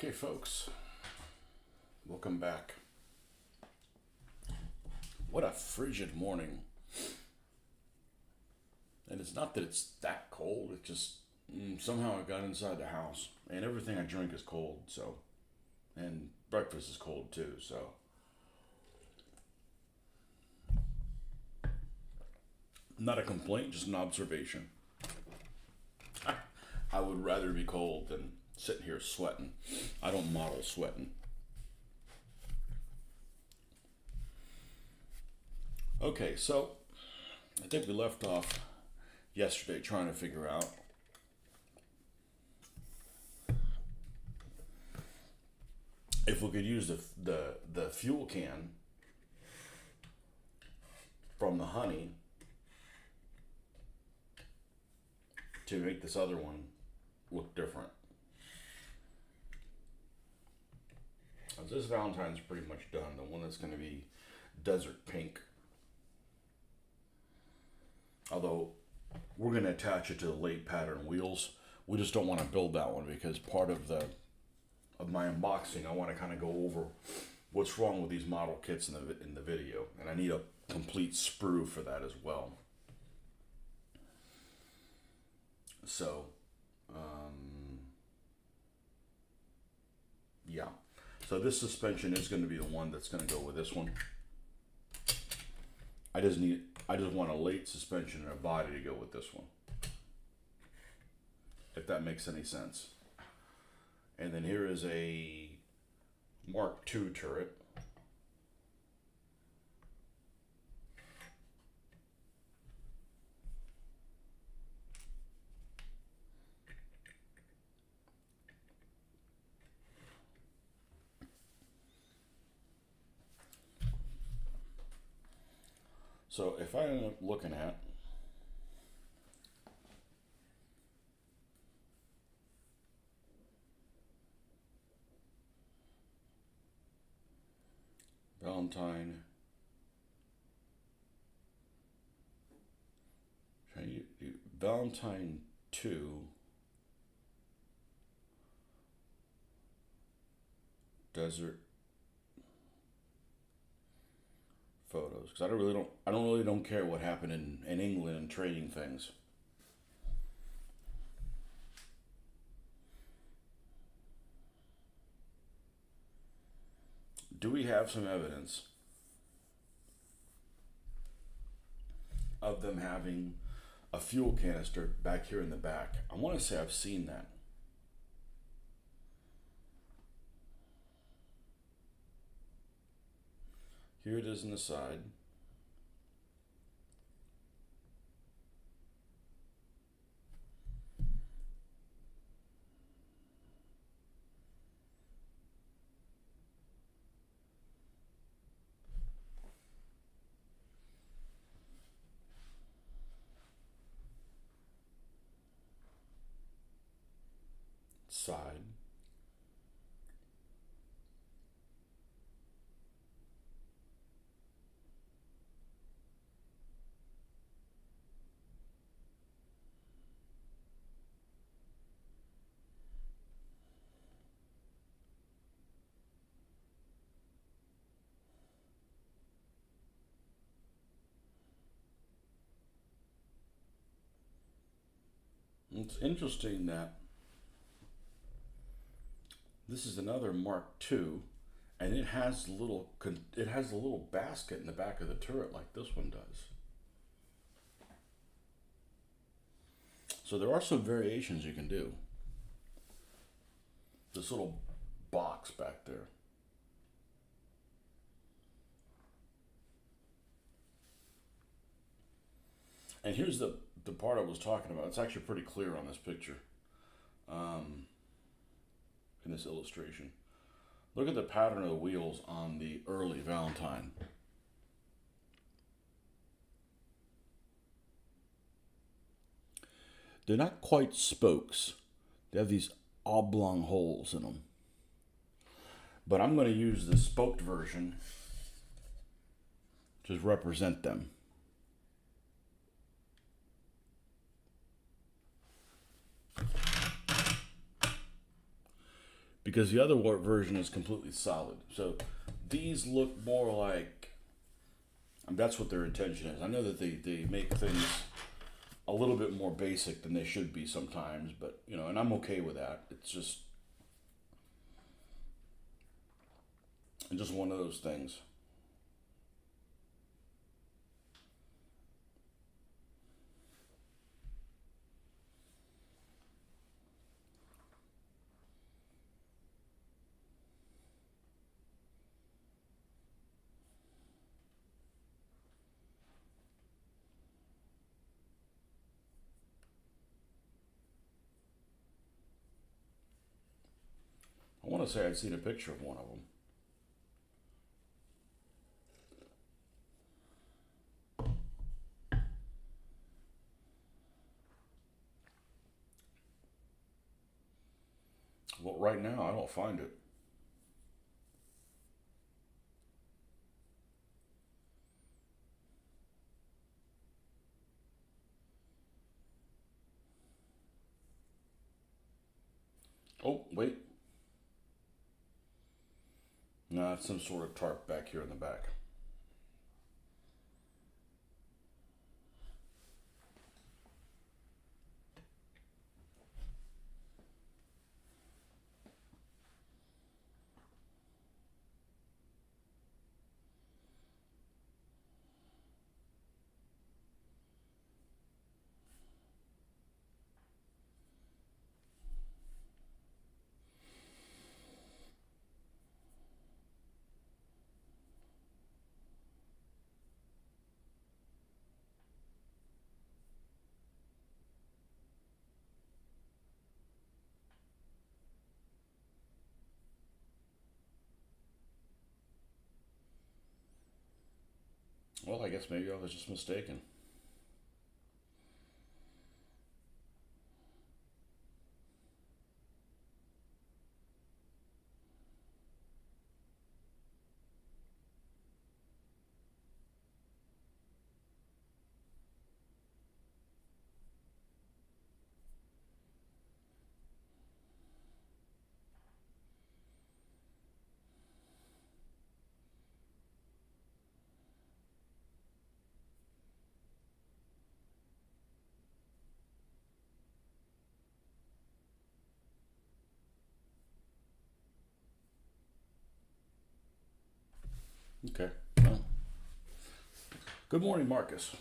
Okay, folks, welcome back. What a frigid morning. And it's not that it's that cold, it just somehow I got inside the house and everything I drink is cold, so. And breakfast is cold too, so. Not a complaint, just an observation. I would rather be cold than sitting here sweating. I don't model sweating. Okay, so I think we left off yesterday trying to figure out if we could use the fuel can from the honey to make this other one look different. This Valentine's pretty much done. The one that's going to be desert pink. Although we're going to attach it to the late pattern wheels. We just don't want to build that one because part of my unboxing, I want to kind of go over what's wrong with these model kits in the video, and I need a complete sprue for that as well. So, yeah. So this suspension is going to be the one that's going to go with this one. I just want a late suspension and a body to go with this one, if that makes any sense. And then here is a Mark II turret. So if I end up looking at Valentine, Valentine 2 desert photos, because I don't really care what happened in England and trading things. Do we have some evidence of them having a fuel canister back here in the back? I want to say I've seen that. Here it is on the side. Side. It's interesting that this is another Mark II, and it has a little basket in the back of the turret like this one does. So there are some variations you can do. This little box back there. And here's the part I was talking about. It's actually pretty clear on this picture. In this illustration. Look at the pattern of the wheels on the early Valentine. They're not quite spokes. They have these oblong holes in them. But I'm going to use the spoked version to represent them. because the other version is completely solid. So these look more like, and that's what their intention is. I know that they make things a little bit more basic than they should be sometimes, but you know, and I'm okay with that. It's just one of those things. I want to say I'd seen a picture of one of them. Well, right now I don't find it. Oh, wait. No, it's some sort of tarp back here in the back. Well, I guess maybe I was just mistaken. Okay. Well, good morning, Marcus.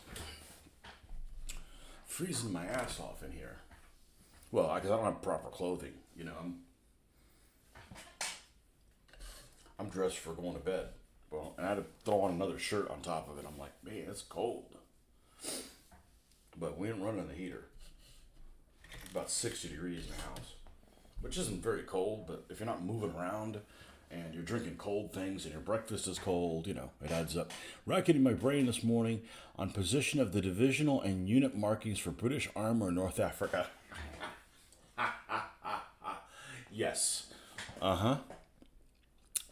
Freezing my ass off in here. Well, because I don't have proper clothing. You know, I'm dressed for going to bed. Well, and I had to throw on another shirt on top of it. I'm like, man, it's cold. But we ain't running the heater. It's about 60 degrees in the house, which isn't very cold. But if you're not moving around and you're drinking cold things and your breakfast is cold, you know, it adds up. Racketing my brain this morning on position of the divisional and unit markings for British armor in North Africa. Yes. Uh huh.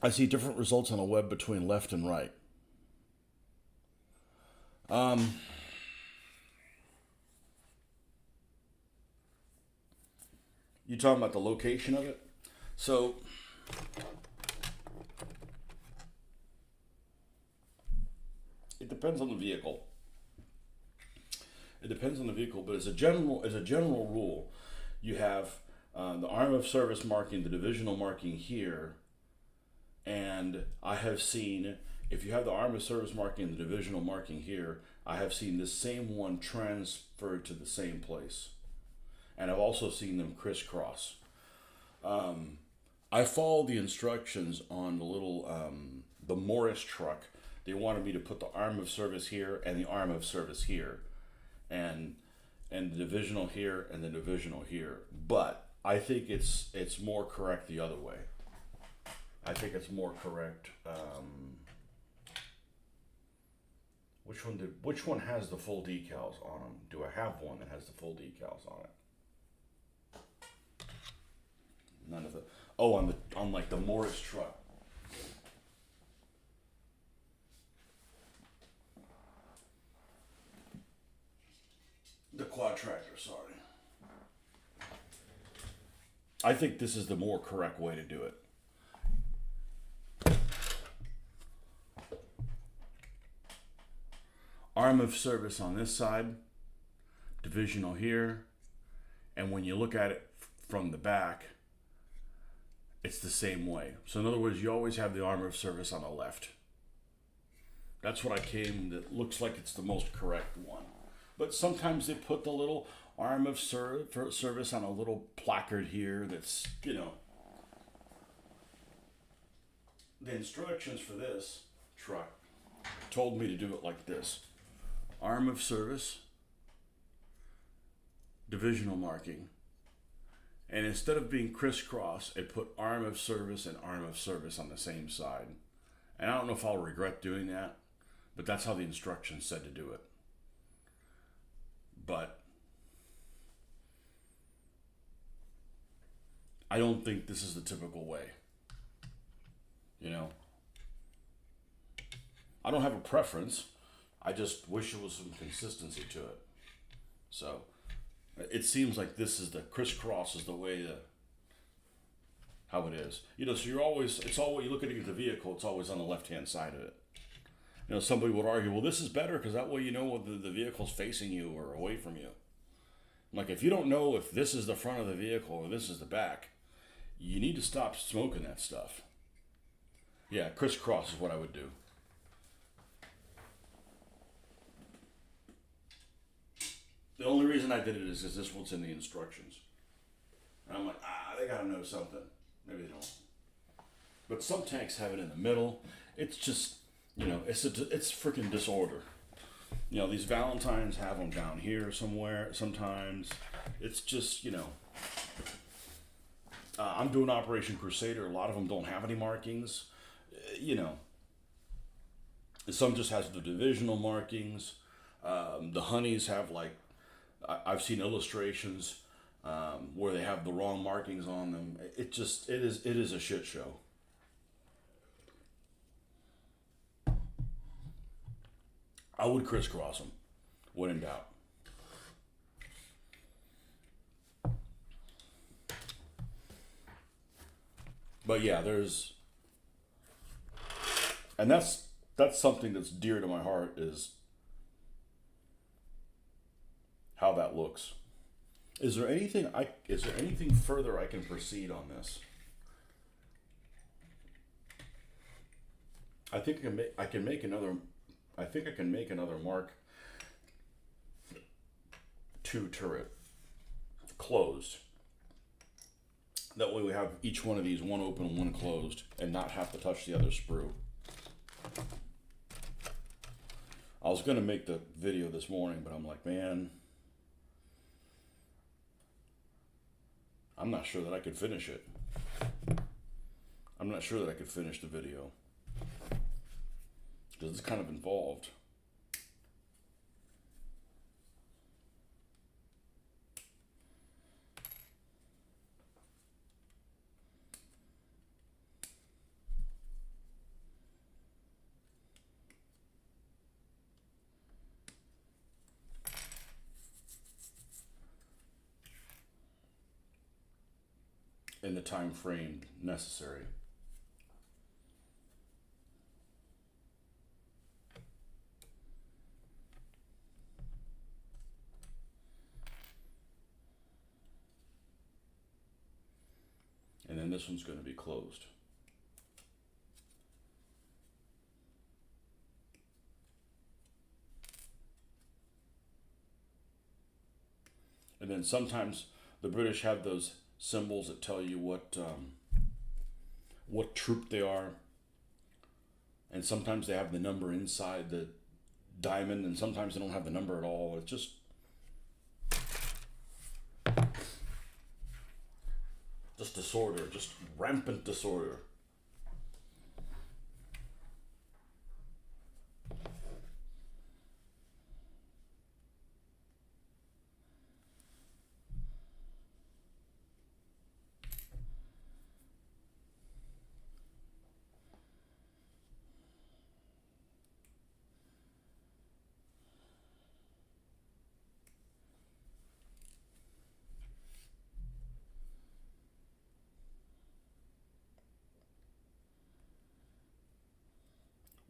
I see different results on the web between left and right. Um, you talking about the location of it? So, it depends on the vehicle. It depends on the vehicle, but as a general rule, you have the arm of service marking, the divisional marking here, and I have seen, if you have the arm of service marking and the divisional marking here, I have seen the same one transferred to the same place, and I've also seen them crisscross. I followed the instructions on the little the Morris truck. They wanted me to put the arm of service here and the arm of service here, and the divisional here and the divisional here. But I think it's more correct the other way. I think it's more correct. Which one has the full decals on them? Do I have one that has the full decals on it? None of the. Oh, on like the Morris truck. The quad tractor, sorry. I think this is the more correct way to do it. Arm of service on this side, divisional here, and when you look at it from the back, it's the same way. So in other words, you always have the arm of service on the left. That's what I came, that looks like it's the most correct one. But sometimes they put the little arm of service on a little placard here that's, you know. The instructions for this truck told me to do it like this. Arm of service, divisional marking. And instead of being crisscross, it put arm of service and arm of service on the same side. And I don't know if I'll regret doing that, but that's how the instructions said to do it. But I don't think this is the typical way. You know, I don't have a preference. I just wish there was some consistency to it. So it seems like this is the crisscross is the way how it is. You know, so you're always, it's always, you look at the vehicle, it's always on the left-hand side of it. You know, somebody would argue, well, this is better because that way you know whether the vehicle's facing you or away from you. Like, if you don't know if this is the front of the vehicle or this is the back, you need to stop smoking that stuff. Yeah, crisscross is what I would do. The only reason I did it is because this was in the instructions. And I'm like, they gotta know something. Maybe they don't. But some tanks have it in the middle. It's just, you know, it's freaking disorder. You know, these Valentines have them down here somewhere sometimes. It's just, you know. I'm doing Operation Crusader. A lot of them don't have any markings. You know. Some just has the divisional markings. The Honeys have, like, I've seen illustrations where they have the wrong markings on them. It is a shit show. I would crisscross them, when in doubt. But yeah, and that's something that's dear to my heart, is how that looks. Is there anything further I can proceed on this? I think I can make another Mark II turret closed. That way we have each one of these, one open and one closed, and not have to touch the other sprue. I was gonna make the video this morning, but I'm like, man, I'm not sure that I could finish it. I'm not sure that I could finish the video, because it's kind of involved. In the time frame necessary. And then this one's going to be closed. And then sometimes the British have those symbols that tell you what troop they are, and sometimes they have the number inside the diamond, and sometimes they don't have the number at all. It's just disorder, just rampant disorder.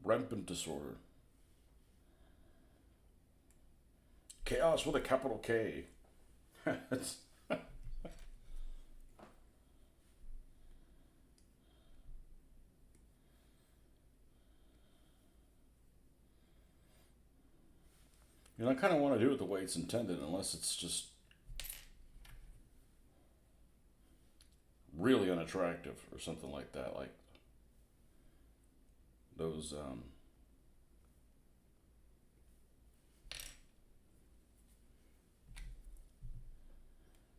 Rampant disorder. Chaos with a capital K. It's, I kind of want to do it the way it's intended, unless it's just really unattractive or something like that. Like those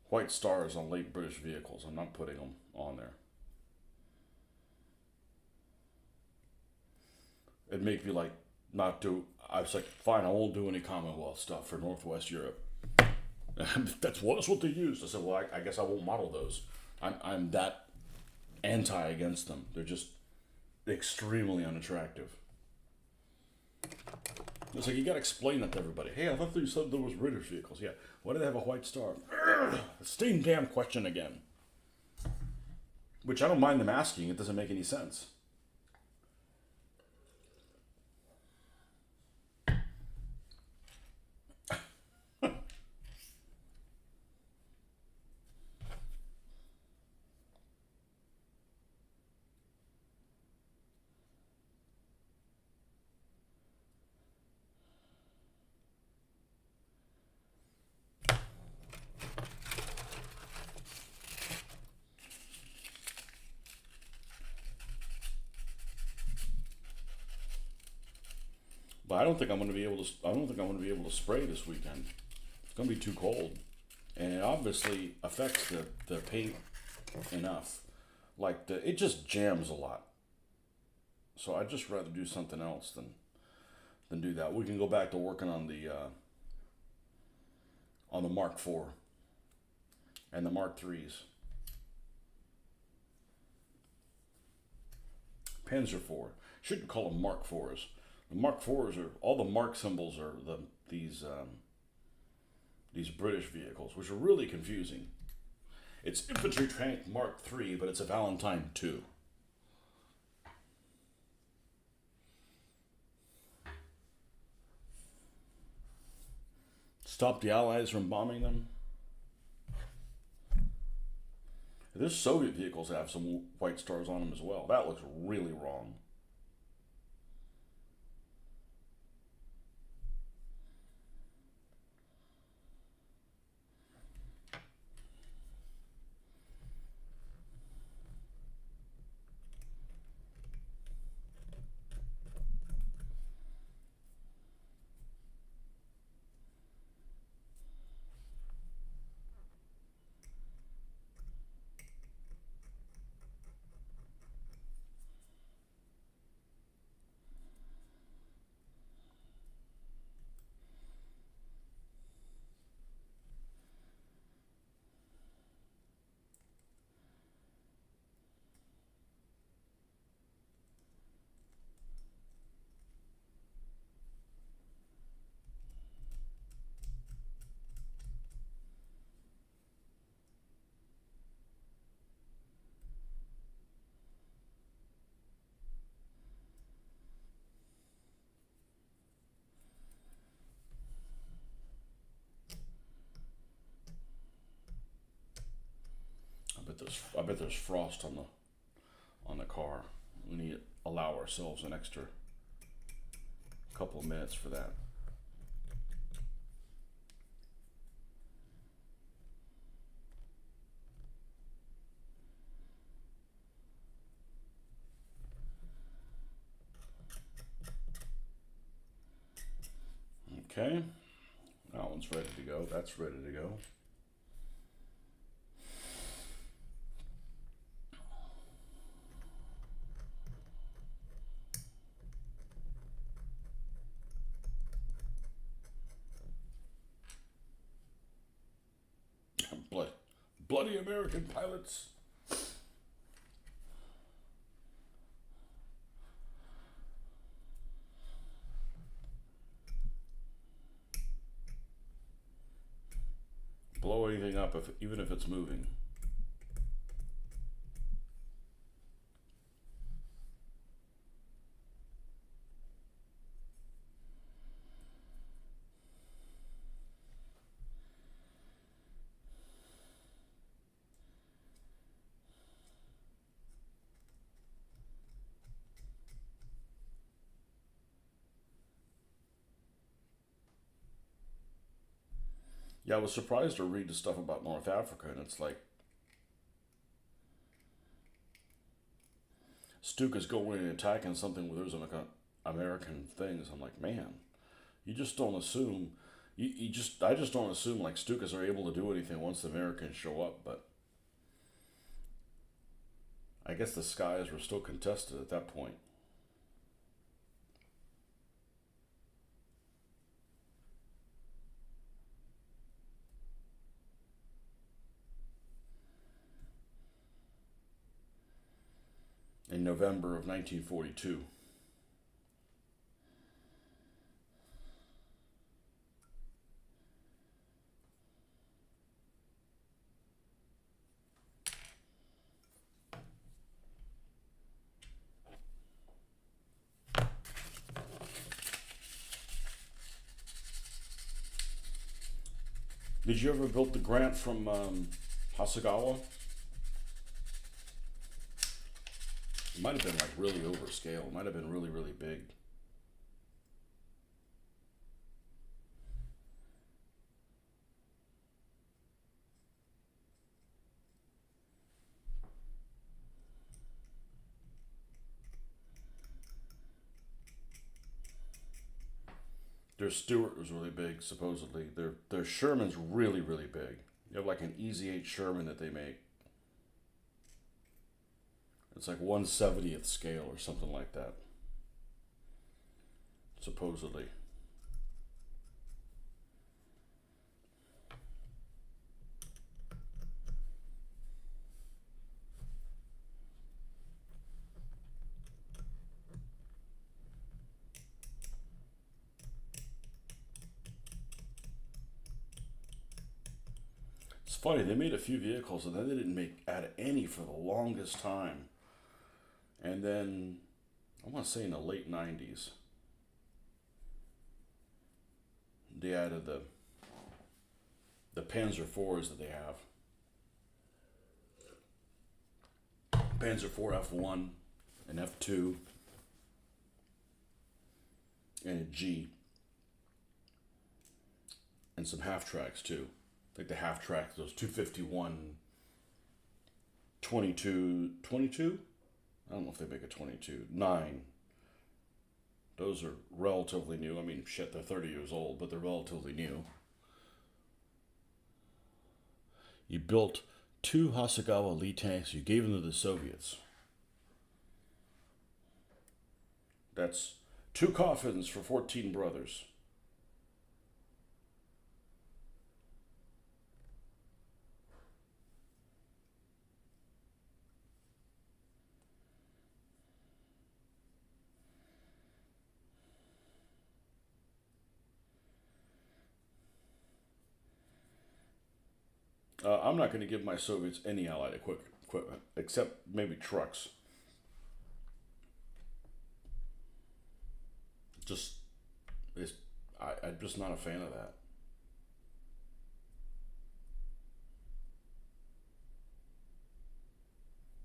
white stars on late British vehicles. I'm not putting them on there. It'd make me like not do. I was like, fine, I won't do any Commonwealth stuff for Northwest Europe. That's what they used. I said, well, I guess I won't model those. I'm that anti against them. They're just extremely unattractive. It's like you gotta explain that to everybody. Hey, I thought you said there was British vehicles. Yeah. Why do they have a white star? Same damn question again. Which I don't mind them asking. It doesn't make any sense. But I don't think I'm going to be able to. I don't think I'm going to be able to spray this weekend. It's going to be too cold, and it obviously affects the paint enough. Like it just jams a lot. So I'd just rather do something else than do that. We can go back to working on the Mark IV and the Mark IIIs. Panzer IV. Shouldn't call them Mark IVs. The Mark IVs are all the Mark symbols are these British vehicles, which are really confusing. It's infantry tank Mark III, but it's a Valentine II. Stop the Allies from bombing them. There's Soviet vehicles that have some white stars on them as well. That looks really wrong. I bet there's frost on the car. We need to allow ourselves an extra couple of minutes for that. Okay, that one's ready to go. That's ready to go. Bloody American pilots. Blow anything up, even if it's moving. Yeah, I was surprised to read the stuff about North Africa, and it's like Stuka's going and attacking something where there's American things. I'm like, man, you just don't assume. I just don't assume like Stukas are able to do anything once the Americans show up. But I guess the skies were still contested at that point. In November of 1942. Did you ever build the Grant from Hasagawa? It might have been like really overscale. It might have been really, really big. Their Stewart was really big, supposedly. Their Sherman's really, really big. You have like an Easy 8 Sherman that they make. It's like 1/70th scale or something like that. Supposedly. It's funny, they made a few vehicles and then they didn't add any for the longest time. And then, I want to say in the late 90s, they added the Panzer IVs that they have. Panzer IV F1 and F2 and a G and some half tracks too. Like the half track, those 251 22. I don't know if they make a 22. 9. Those are relatively new. I mean, shit, they're 30 years old, but they're relatively new. You built 2 Hasegawa Lee tanks, you gave them to the Soviets. That's 2 coffins for 14 brothers. I'm not going to give my Soviets any Allied equipment, except maybe trucks. Just, it's, I'm just not a fan of that.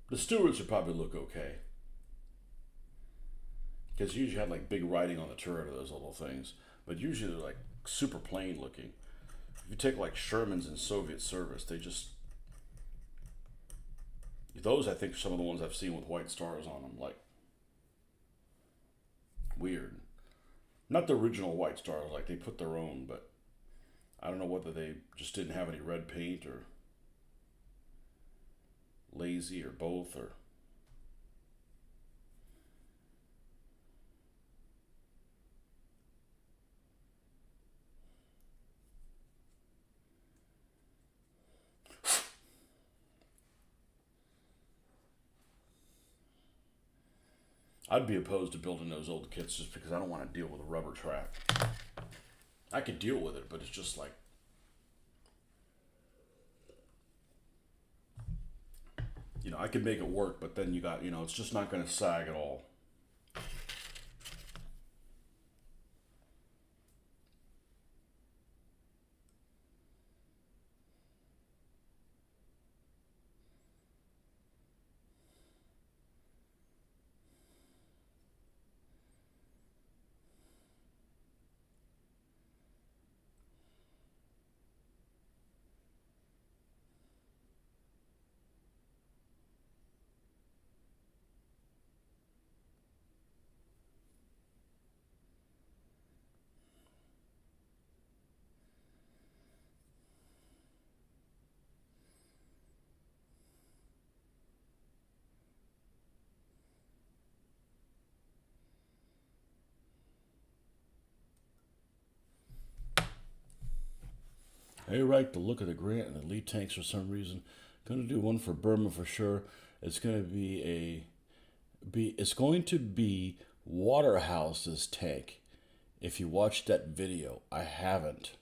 The Stewarts would probably look okay. Because you usually had like big writing on the turret of those little things. But usually they're like super plain looking. If you take like Shermans in Soviet service, they just. Those I think are some of the ones I've seen with white stars on them. Like, weird. Not the original white stars, like they put their own, but I don't know whether they just didn't have any red paint or lazy or both or. I'd be opposed to building those old kits just because I don't want to deal with a rubber track. I could deal with it, but it's just like, I could make it work, but then you got, it's just not going to sag at all. I like the look of the Grant and the Lee tanks for some reason. Going to do one for Burma for sure. It's going to it's going to be Waterhouse's tank. If you watched that video, I haven't.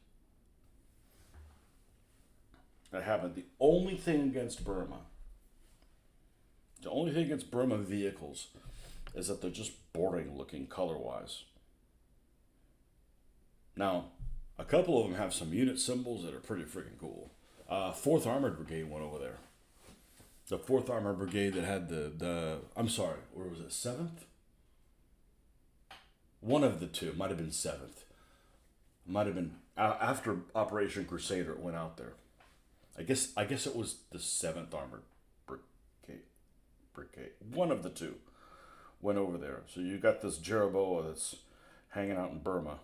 The only thing against Burma, vehicles is that they're just boring looking color wise. Now, a couple of them have some unit symbols that are pretty freaking cool. 4th Armored Brigade went over there. The 4th Armored Brigade that had I'm sorry, where was it, 7th? One of the two, might have been 7th. Might have been after Operation Crusader, it went out there. I guess it was the 7th Armored Brigade. One of the two went over there. So you got this Jeroboa that's hanging out in Burma.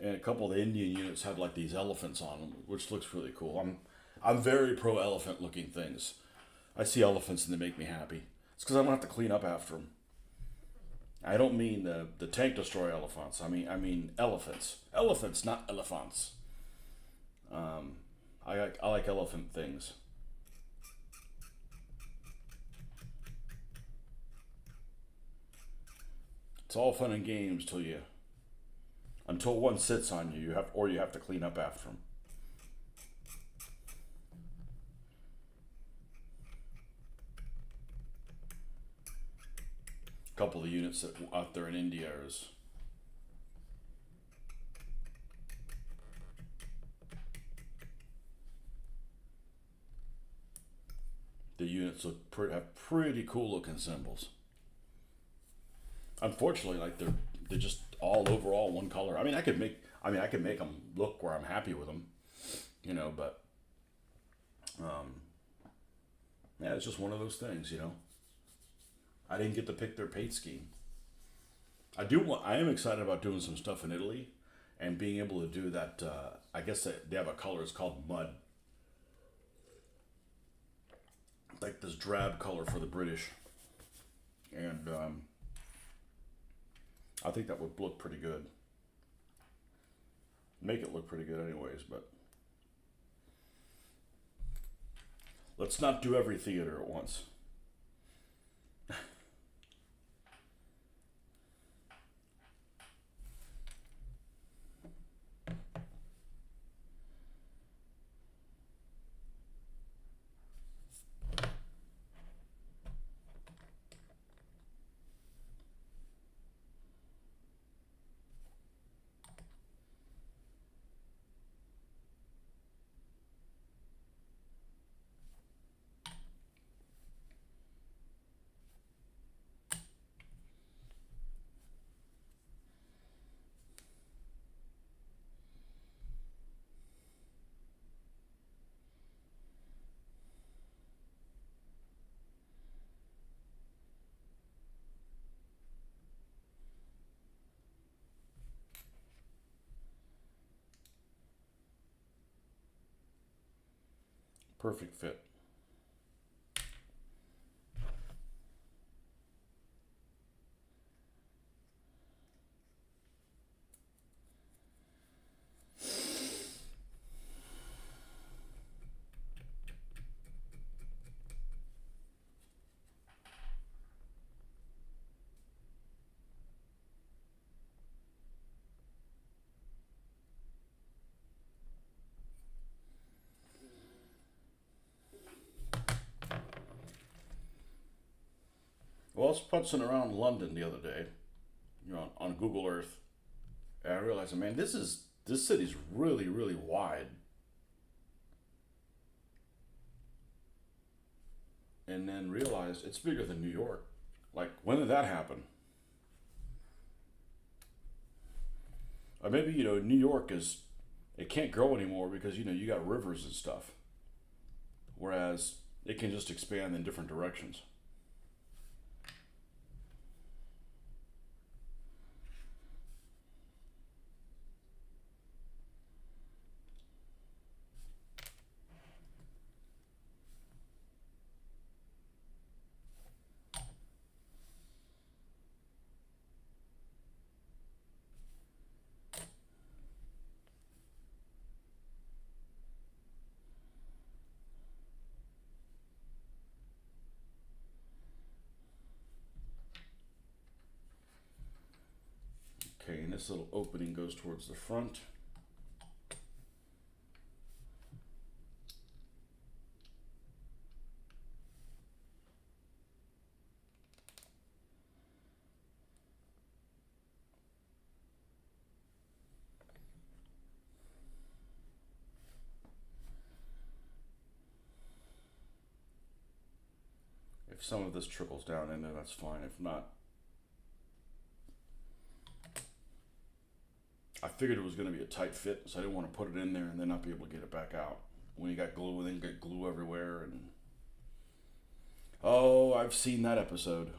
And a couple of the Indian units had like these elephants on them, which looks really cool. I'm very pro elephant looking things. I see elephants and they make me happy. It's because I don't have to clean up after them. I don't mean the tank destroyer elephants. I mean elephants. Elephants, not elephants. I like elephant things. It's all fun and games until one sits on you. You have to clean up after them. A couple of units that out there in India is the units have pretty cool looking symbols. Unfortunately, like they're just all overall one color. I could make them look where I'm happy with them, but yeah, it's just one of those things. I didn't get to pick their paint scheme. I am excited about doing some stuff in Italy, and being able to do that. I guess they have a color. It's called mud, like this drab color for the British, and I think that would look pretty good. Make it look pretty good, anyways. But let's not do every theater at once. Perfect fit. Well, I was putzing around London the other day, on Google Earth, and I realized, man, this city's really, really wide. And then realized it's bigger than New York. Like, when did that happen? Or maybe, New York it can't grow anymore because, you got rivers and stuff. Whereas it can just expand in different directions. Okay, and this little opening goes towards the front. If some of this trickles down in there, that's fine. If not, I figured it was going to be a tight fit, so I didn't want to put it in there and then not be able to get it back out. When you got glue, and then get glue everywhere, and oh, I've seen that episode.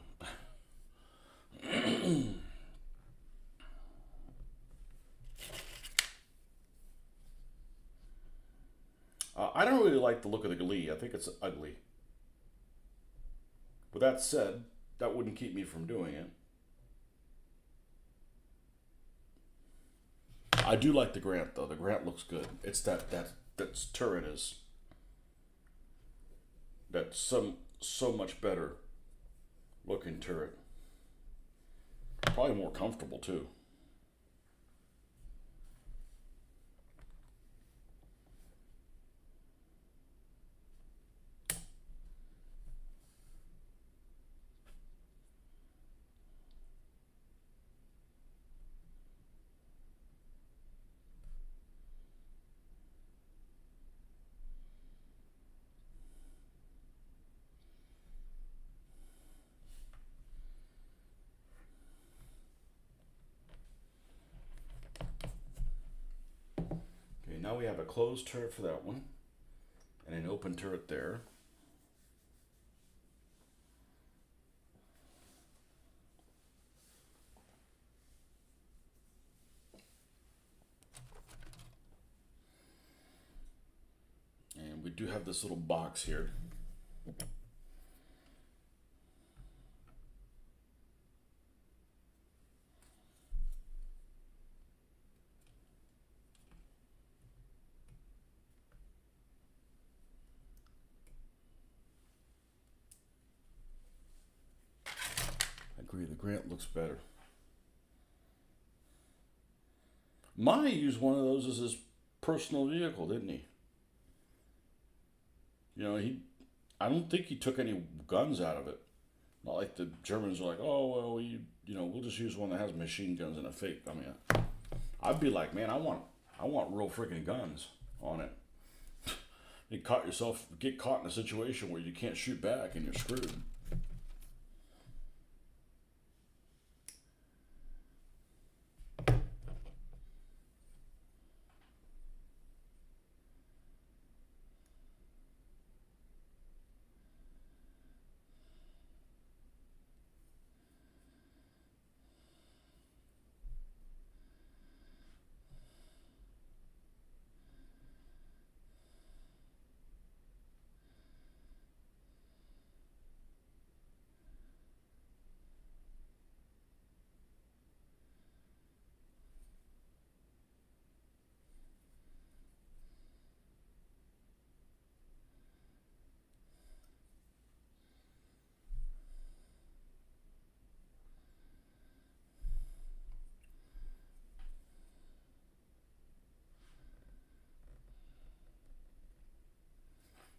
I don't really like the look of the glee. I think it's ugly. With that said, that wouldn't keep me from doing it. I do like the Grant though. The Grant looks good. It's that turret is that's so much better looking turret. Probably more comfortable too. Okay, now we have a closed turret for that one, and an open turret there. And we do have this little box here. I agree, the Grant looks better. Mai used one of those as his personal vehicle, didn't he? You know, I don't think he took any guns out of it. Not like the Germans are like, oh well, we'll just use one that has machine guns and a fake. I mean, I'd be like, man, I want real freaking guns on it. You get caught in a situation where you can't shoot back and you're screwed.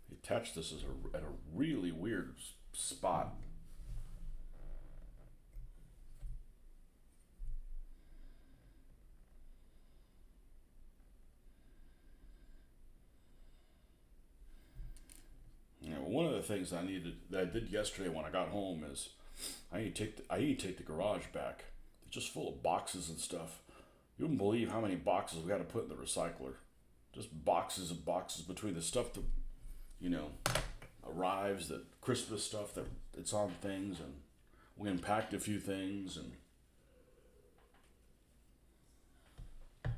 He attached this at a really weird spot. You know, one of the things that I did yesterday when I got home is I need to take the garage back. It's just full of boxes and stuff. You wouldn't believe how many boxes we got to put in the recycler. Just boxes and boxes between the stuff that you know arrives, the Christmas stuff that it's on things, and we unpacked a few things, and I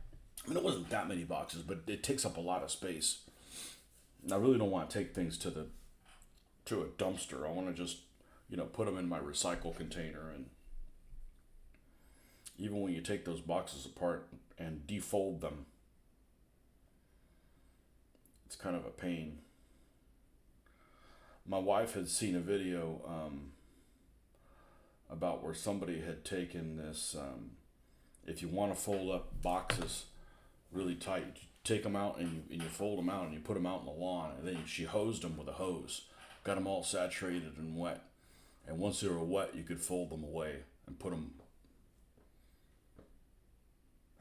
mean it wasn't that many boxes, but it takes up a lot of space. And I really don't want to take things to a dumpster. I want to just put them in my recycle container, and even when you take those boxes apart and defold them, it's kind of a pain. My wife had seen a video about where somebody had taken this if you want to fold up boxes really tight, you take them out and you fold them out and you put them out in the lawn, and then she hosed them with a hose, got them all saturated and wet. And once they were wet, you could fold them away and put them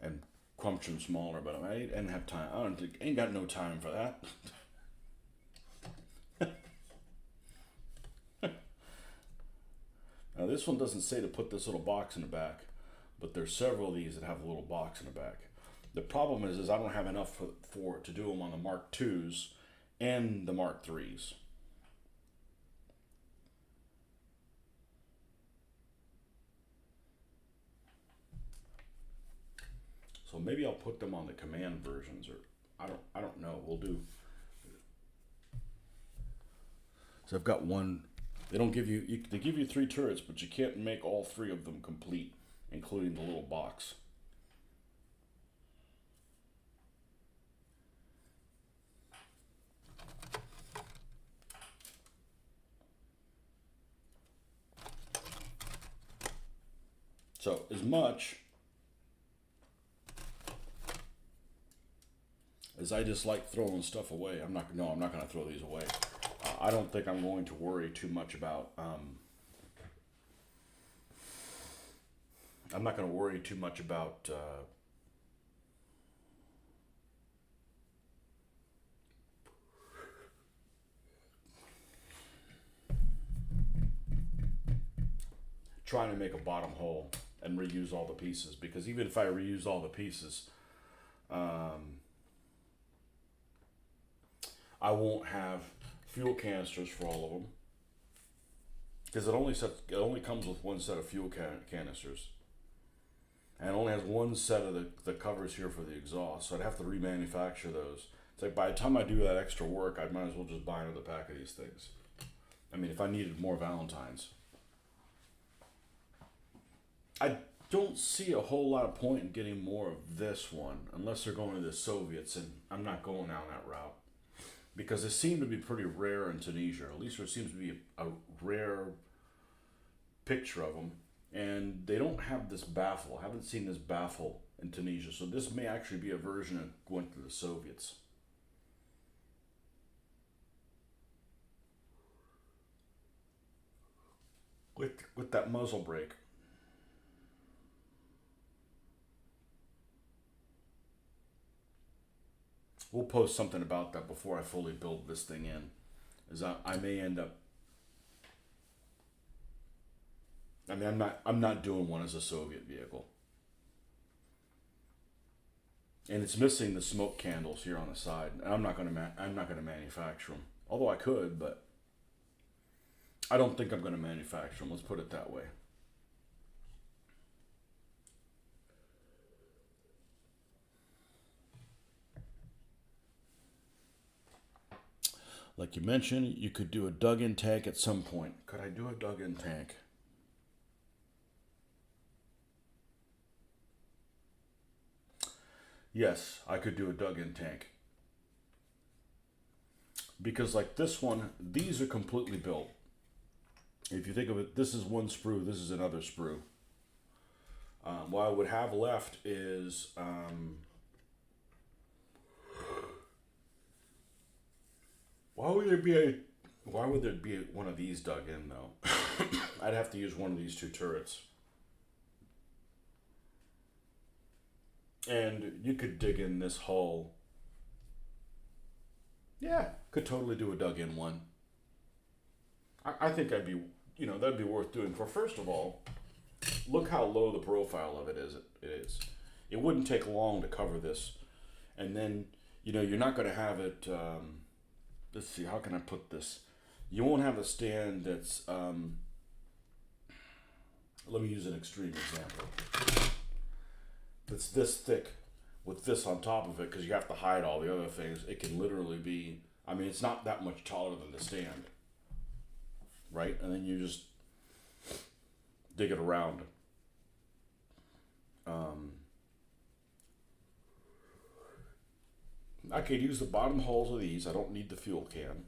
and crunch them smaller. But I didn't have time. I don't think, ain't got no time for that. Now this one doesn't say to put this little box in the back, but there's several of these that have a little box in the back. The problem is I don't have enough for to do them on the Mark IIs and the Mark IIIs. So maybe I'll put them on the command versions, or I don't know. We'll do. So I've got one. They don't give you, they give you 3 turrets, but you can't make all 3 of them complete, including the little box. So as much as I just like throwing stuff away, I'm not going to throw these away. I don't think I'm going to worry too much about, I'm not going to worry too much about trying to make a bottom hole and reuse all the pieces, because even if I reuse all the pieces, I won't have fuel canisters for all of them, because it only comes with one set of fuel canisters, and it only has one set of the covers here for the exhaust. So I'd have to remanufacture those. It's like by the time I do that extra work, I might as well just buy another pack of these things. I mean, if I needed more Valentines, I don't see a whole lot of point in getting more of this one unless they're going to the Soviets, and I'm not going down that route. Because they seem to be pretty rare in Tunisia. At least there seems to be a rare picture of them. And they don't have this baffle. I haven't seen this baffle in Tunisia. So this may actually be a version of going to the Soviets. With that muzzle brake. We'll post something about that before I fully build this thing in. I may end up. I mean, I'm not doing one as a Soviet vehicle, and it's missing the smoke candles here on the side. And I'm not gonna manufacture them. Although I could, but I don't think I'm gonna manufacture them. Let's put it that way. Like you mentioned, you could do a dug-in tank at some point. Could I do a dug-in tank? Yes, I could do a dug-in tank. Because like this one, these are completely built. If you think of it, this is one sprue, this is another sprue. What I would have left is why would there be one of these dug in though? I'd have to use one of these 2 turrets. And you could dig in this hull. Yeah, could totally do a dug in one. I think that'd be worth doing. For first of all, look how low the profile of it is. It wouldn't take long to cover this. And then, you're not going to have it, let's see, how can I put this? You won't have a stand that's, let me use an extreme example. That's this thick with this on top of it, because you have to hide all the other things. It can literally be, I mean, it's not that much taller than the stand, right? And then you just dig it around. I could use the bottom holes of these. I don't need the fuel can.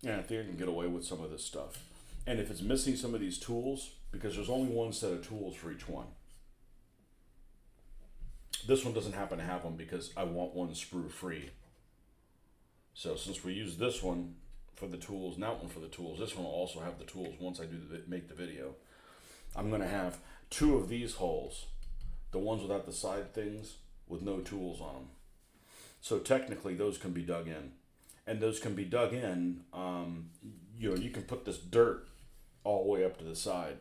And I think I can get away with some of this stuff. And if it's missing some of these tools, because there's only one set of tools for each one. This one doesn't happen to have them because I want one sprue free. So since we use this one for the tools and that one for the tools, this one will also have the tools once I do make the video. I'm going to have two of these holes, the ones without the side things with no tools on them. So technically those can be dug in. And those can be dug in, you can put this dirt all the way up to the side,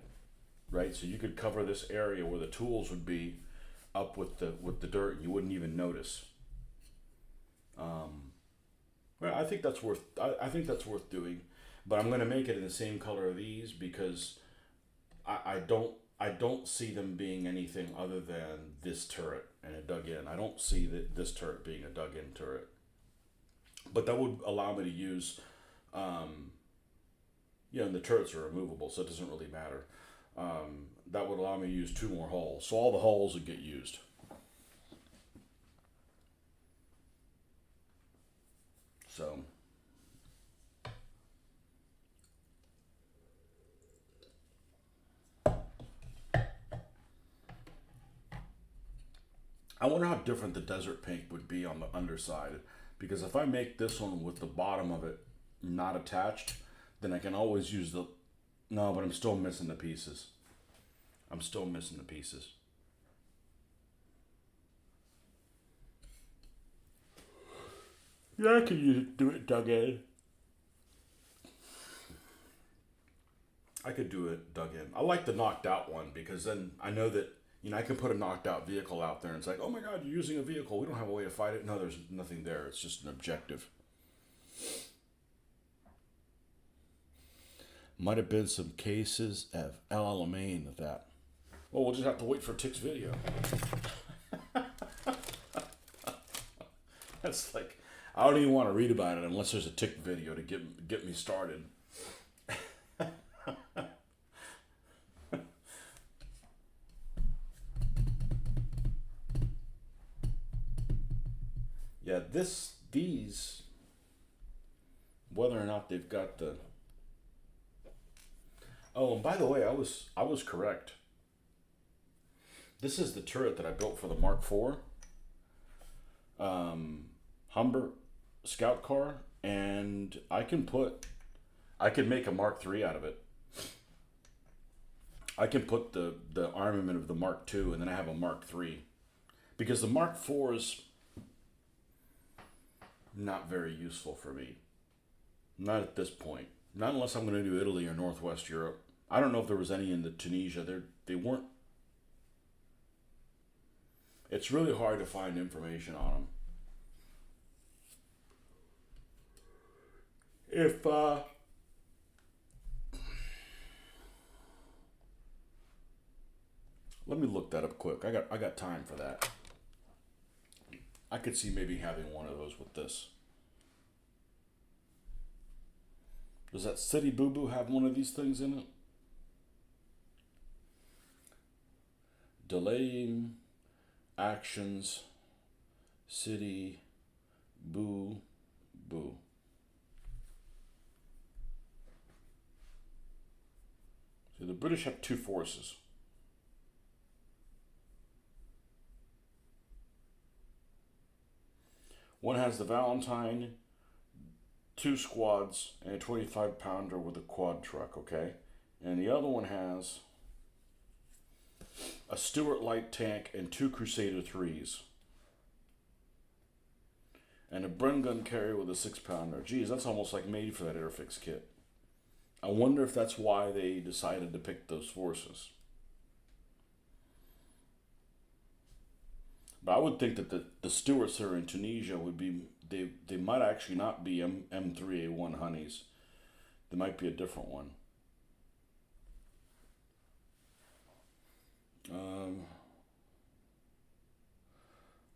right? So you could cover this area where the tools would be up with the dirt and you wouldn't even notice. Well, I think that's worth doing, but I'm going to make it in the same color of these because I don't see them being anything other than this turret and a dug in. I don't see this turret being a dug in turret, but that would allow me to use, and the turrets are removable, so it doesn't really matter. That would allow me to use two more holes, so all the holes would get used. So I wonder how different the desert pink would be on the underside, because if I make this one with the bottom of it not attached, then I can always use no, but I'm still missing the pieces. Yeah, I could do it dug in. I could do it dug in. I like the knocked out one because then I know that, I can put a knocked out vehicle out there and it's like, oh my God, you're using a vehicle. We don't have a way to fight it. No, there's nothing there. It's just an objective. Might have been some cases of Alamein of that. Well, we'll just have to wait for Tick's video. That's like, I don't even want to read about it unless there's a Tick video to get me started. Yeah, these, whether or not they've got the. Oh, and by the way, I was correct. This is the turret that I built for the Mark IV Humber scout car, and I can make a Mark III out of it. I can put the armament of the Mark II, and then I have a Mark III, because the Mark IV is not very useful for me. Not at this point. Not unless I'm going to do Italy or Northwest Europe. I don't know if there was any in the Tunisia. They weren't. It's really hard to find information on them. If let me look that up quick. I got time for that. I could see maybe having one of those with this. Does that City Boo Boo have one of these things in it? Delaying actions, City Boo Boo. So the British have two forces. One has the Valentine, 2 squads, and a 25-pounder with a quad truck, okay? And the other one has a Stuart light tank and 2 Crusader 3s. And a Bren gun carrier with a 6-pounder. Geez, that's almost like made for that Airfix kit. I wonder if that's why they decided to pick those forces. But I would think that the Stuarts that are in Tunisia would be, they might actually not be M3A1 Honeys. They might be a different one.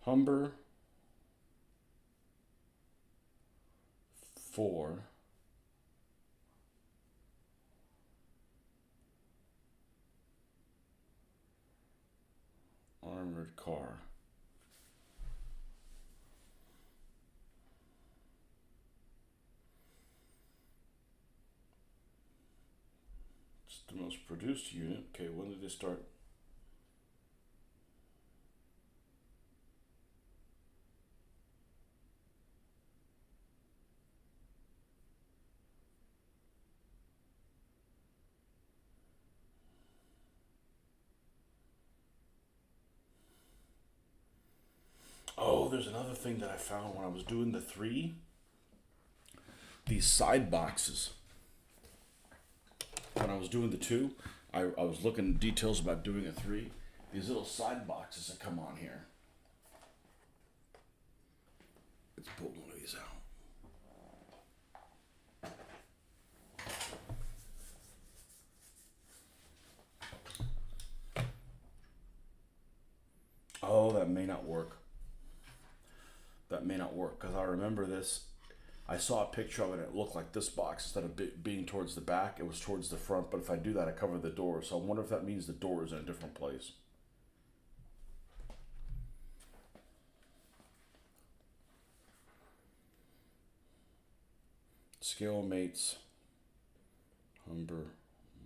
Humber 4. Armored car. It's the most produced unit. Okay, when did they start? Oh, there's another thing that I found when I was doing the 3. These side boxes. When I was doing the 2, I was looking at details about doing a 3. These little side boxes that come on here. Let's pull one of these out. Oh, that may not work. That may not work because I remember this. I saw a picture of it and it looked like this box. Instead of being towards the back, it was towards the front. But if I do that, I cover the door. So I wonder if that means the door is in a different place. Scale Mates Humber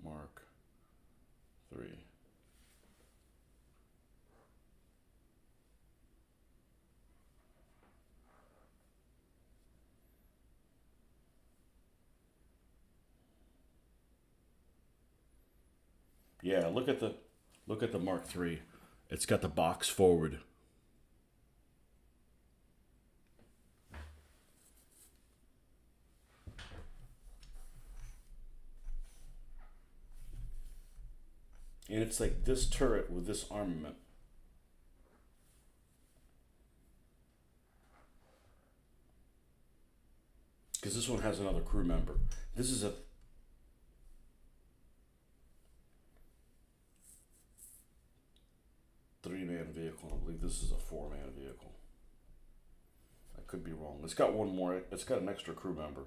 Mark 3. Yeah, look at the Mark III. It's got the box forward. And it's like this turret with this armament. Because this one has another crew member. This is a 3-man vehicle. I believe this is a 4-man vehicle. I could be wrong. It's got one more. It's got an extra crew member.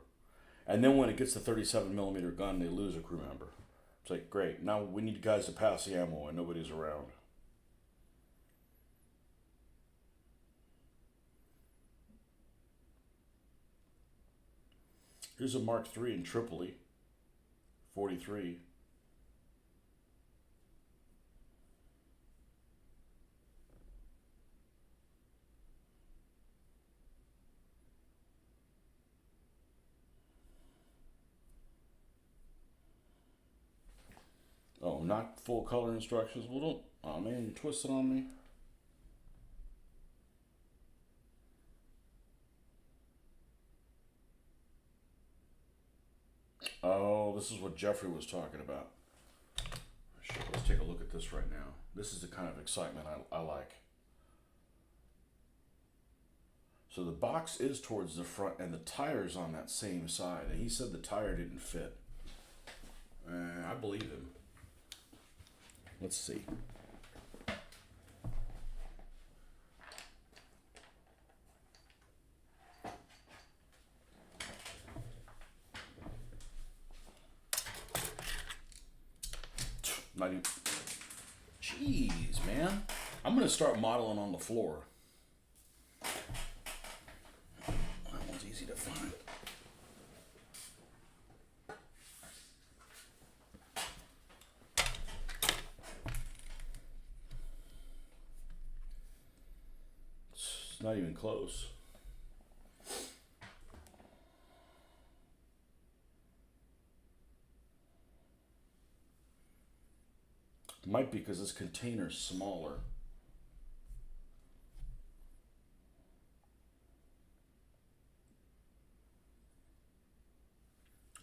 And then when it gets the 37mm gun, they lose a crew member. It's like, great. Now we need guys to pass the ammo and nobody's around. Here's a Mark III in Tripoli, 43. Oh, not full color instructions. Well, don't. Oh man, you twisted on me. Oh, this is what Jeffrey was talking about. Sure, let's take a look at this right now. This is the kind of excitement I like. So the box is towards the front and the tire's on that same side. And he said the tire didn't fit. I believe him. Let's see. Not even. Jeez, man. I'm gonna start modeling on the floor. That one's easy to find. It's not even close. Might be because this container's smaller.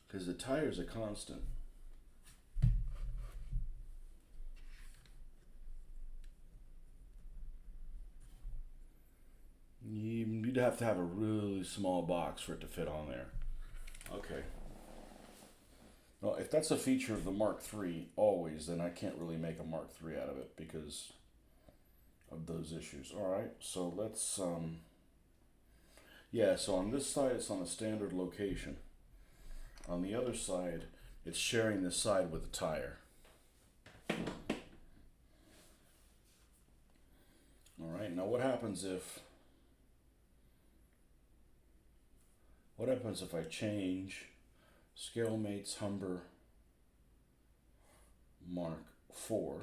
Because the tire's a constant. You'd have to have a really small box for it to fit on there. Okay. Well, if that's a feature of the Mark III always, then I can't really make a Mark III out of it because of those issues. All right, so let's, yeah, so on this side, it's on a standard location. On the other side, it's sharing this side with the tire. All right, now what happens if I change Scale Mates Humber Mark IV.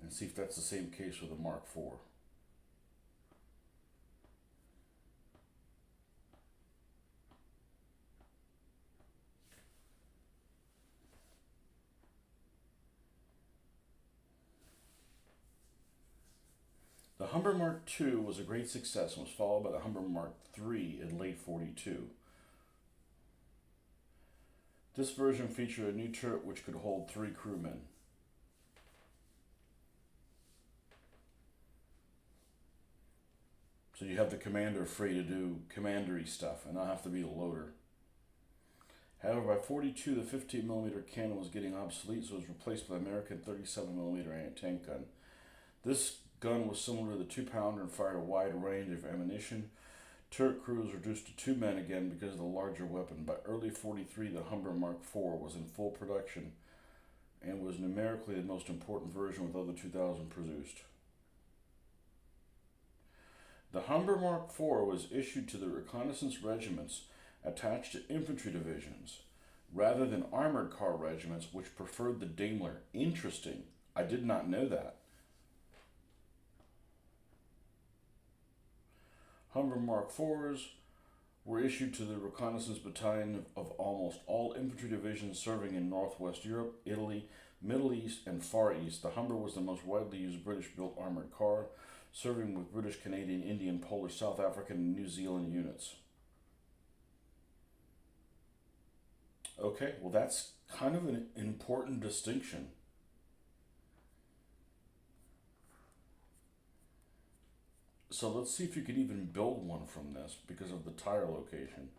And see if that's the same case with the Mark IV. The Humber Mark II was a great success and was followed by the Humber Mark III in late 42. This version featured a new turret which could hold 3 crewmen. So you have the commander free to do commandery stuff and not have to be the loader. However, by 42, the 15mm cannon was getting obsolete, so it was replaced by the American 37mm anti-tank gun. This gun was similar to the 2-pounder and fired a wide range of ammunition. Turret crew was reduced to 2 men again because of the larger weapon. By early 43, the Humber Mark IV was in full production and was numerically the most important version with other 2,000 produced. The Humber Mark IV was issued to the reconnaissance regiments attached to infantry divisions rather than armored car regiments which preferred the Daimler. Interesting. I did not know that. Humber Mark IVs were issued to the reconnaissance battalion of almost all infantry divisions serving in Northwest Europe, Italy, Middle East, and Far East. The Humber was the most widely used British-built armored car, serving with British, Canadian, Indian, Polish, South African, and New Zealand units. Okay, well that's kind of an important distinction. So let's see if you could even build one from this because of the tire location.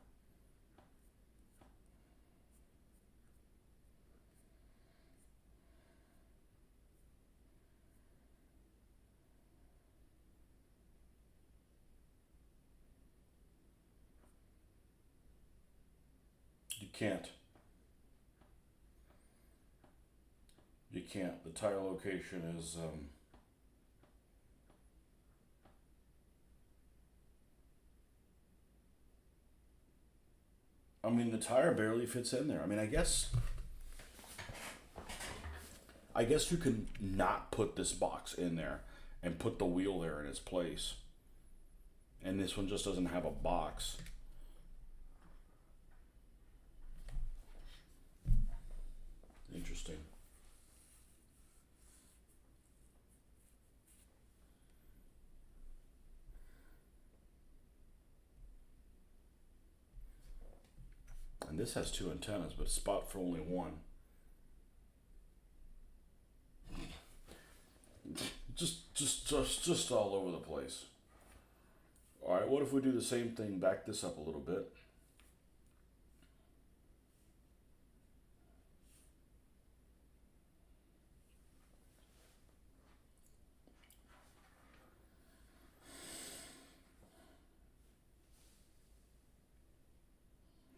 You can't. You can't. The tire location is I mean, the tire barely fits in there. I mean, I guess you can not put this box in there and put the wheel there in its place. And this one just doesn't have a box. Interesting. And this has 2 antennas, but a spot for only one. Just all over the place. All right, what if we do the same thing, back this up a little bit?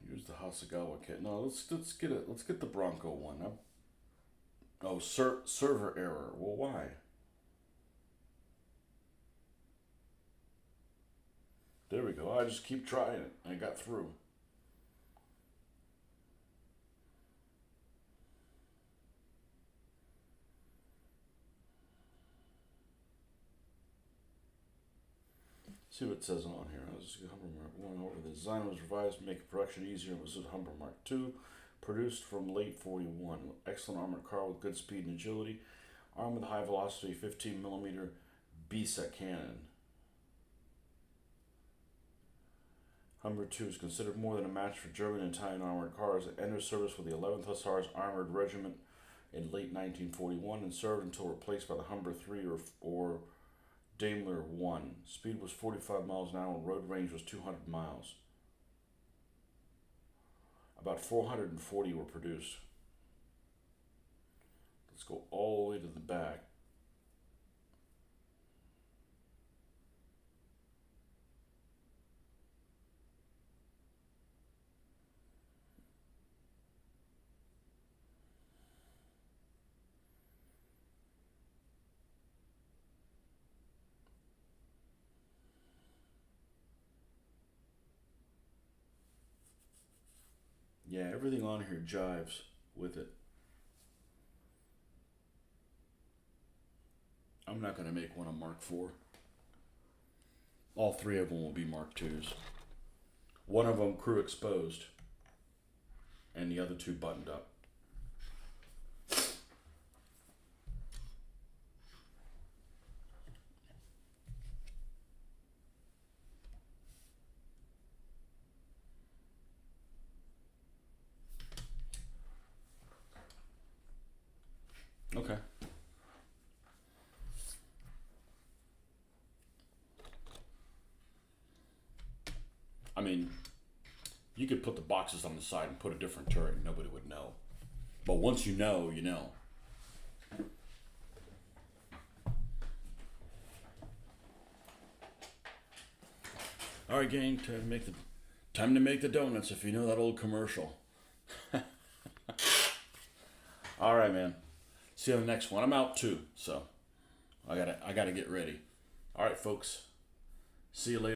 Here's the Hasagawa kit. No, let's get the Bronco one. Oh, server error. Well, why? There we go. I just keep trying it. I got through. See what it says on here. This is Humber Mark 1. However, the design was revised to make production easier. It was a Humber Mark 2, produced from late 41. Excellent armored car with good speed and agility. Armed with high velocity 15mm BISA cannon. Humber 2 is considered more than a match for German and Italian armored cars. It entered service with the 11th Hussars Armored Regiment in late 1941 and served until replaced by the Humber 3 or Daimler 1. Speed was 45 miles an hour and road range was 200 miles. About 440 were produced. Let's go all the way to the back. Yeah, everything on here jives with it. I'm not going to make one a Mark IV. All three of them will be Mark IIs. One of them crew exposed, and the other two buttoned up. Okay. I mean, you could put the boxes on the side and put a different turret and nobody would know. But once you know, you know. All right, gang, time to make the donuts, if you know that old commercial. All right, man. See you on the next one. I'm out too, so I gotta get ready. All right, folks. See you later.